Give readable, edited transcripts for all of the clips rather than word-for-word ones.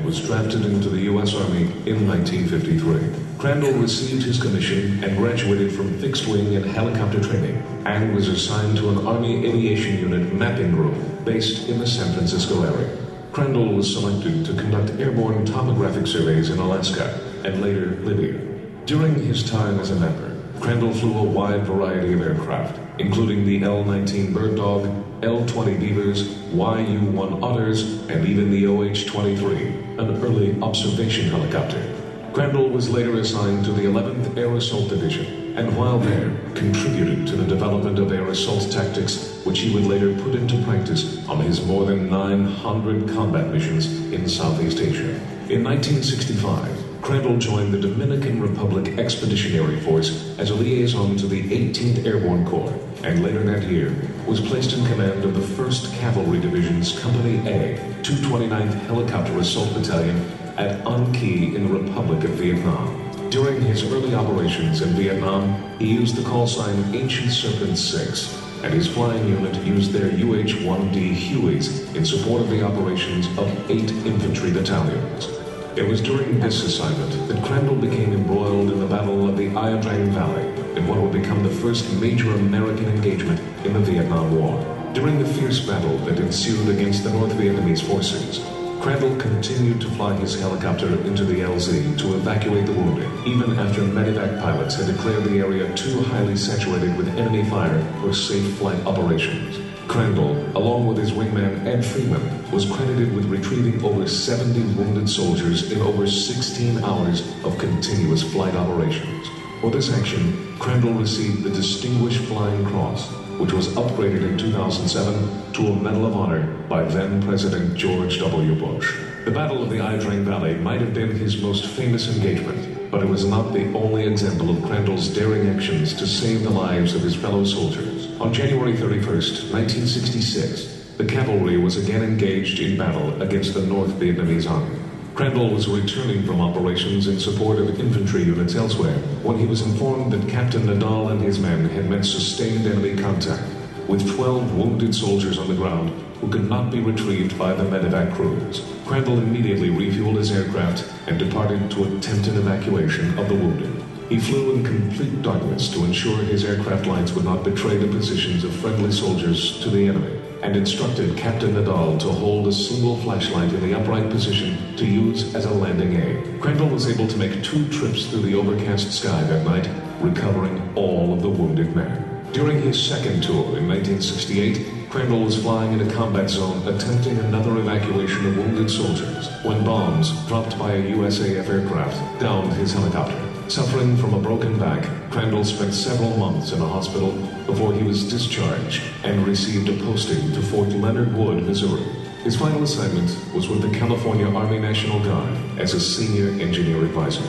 was drafted into the U.S. Army in 1953. Crandall received his commission and graduated from fixed-wing and helicopter training, and was assigned to an Army Aviation Unit mapping group based in the San Francisco area. Crandall was selected to conduct airborne topographic surveys in Alaska and later Libya. During his time as a member, Crandall flew a wide variety of aircraft, including the L-19 Bird Dog, L-20 Beavers, YU-1 Otters, and even the OH-23, an early observation helicopter. Crandall was later assigned to the 11th Air Assault Division, and while there, contributed to the development of air assault tactics, which he would later put into practice on his more than 900 combat missions in Southeast Asia. In 1965, Crandall joined the Dominican Republic Expeditionary Force as a liaison to the 18th Airborne Corps, and later that year was placed in command of the 1st Cavalry Division's Company A, 229th Helicopter Assault Battalion at An Key in the Republic of Vietnam. During his early operations in Vietnam, he used the call sign Ancient Serpent 6, and his flying unit used their UH-1D Hueys in support of the operations of 8 infantry battalions. It was during this assignment that Crandall became embroiled in the Battle of the Ia Drang Valley in what would become the first major American engagement in the Vietnam War. During the fierce battle that ensued against the North Vietnamese forces, Crandall continued to fly his helicopter into the LZ to evacuate the wounded, even after medevac pilots had declared the area too highly saturated with enemy fire for safe flight operations. Crandall, along with his wingman Ed Freeman, was credited with retrieving over 70 wounded soldiers in over 16 hours of continuous flight operations. For this action, Crandall received the Distinguished Flying Cross, which was upgraded in 2007 to a Medal of Honor by then-President George W. Bush. The Battle of the Ia Drang Valley might have been his most famous engagement, but it was not the only example of Crandall's daring actions to save the lives of his fellow soldiers. On January 31st, 1966, the cavalry was again engaged in battle against the North Vietnamese Army. Crandall was returning from operations in support of infantry units elsewhere when he was informed that Captain Nadal and his men had met sustained enemy contact, with 12 wounded soldiers on the ground who could not be retrieved by the medevac crews. Crandall immediately refueled his aircraft and departed to attempt an evacuation of the wounded. He flew in complete darkness to ensure his aircraft lights would not betray the positions of friendly soldiers to the enemy, and instructed Captain Nadal to hold a single flashlight in the upright position to use as a landing aid. Crandall was able to make 2 trips through the overcast sky that night, recovering all of the wounded men. During his second tour in 1968, Crandall was flying in a combat zone attempting another evacuation of wounded soldiers when bombs dropped by a USAF aircraft downed his helicopter. Suffering from a broken back, Crandall spent several months in a hospital before he was discharged and received a posting to Fort Leonard Wood, Missouri. His final assignment was with the California Army National Guard as a senior engineer advisor.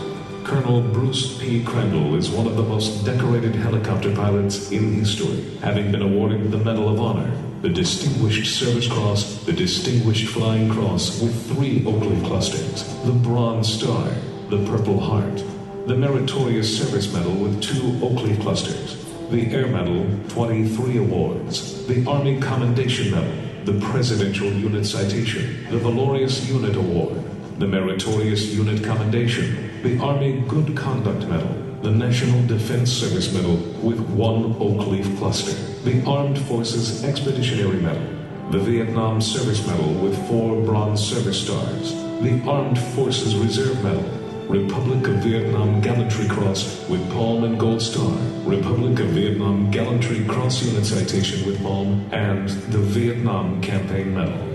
Colonel Bruce P. Crandall is one of the most decorated helicopter pilots in history, having been awarded the Medal of Honor, the Distinguished Service Cross, the Distinguished Flying Cross with 3 Oak Leaf clusters, the Bronze Star, the Purple Heart, the Meritorious Service Medal with 2 Oak Leaf clusters, the Air Medal, 23 awards, the Army Commendation Medal, the Presidential Unit Citation, the Valorious Unit Award, the Meritorious Unit Commendation, the Army Good Conduct Medal, the National Defense Service Medal with 1 Oak Leaf cluster, the Armed Forces Expeditionary Medal, the Vietnam Service Medal with 4 Bronze Service Stars, the Armed Forces Reserve Medal, Republic of Vietnam Gallantry Cross with Palm and Gold Star, Republic of Vietnam Gallantry Cross Unit Citation with Palm, and the Vietnam Campaign Medal.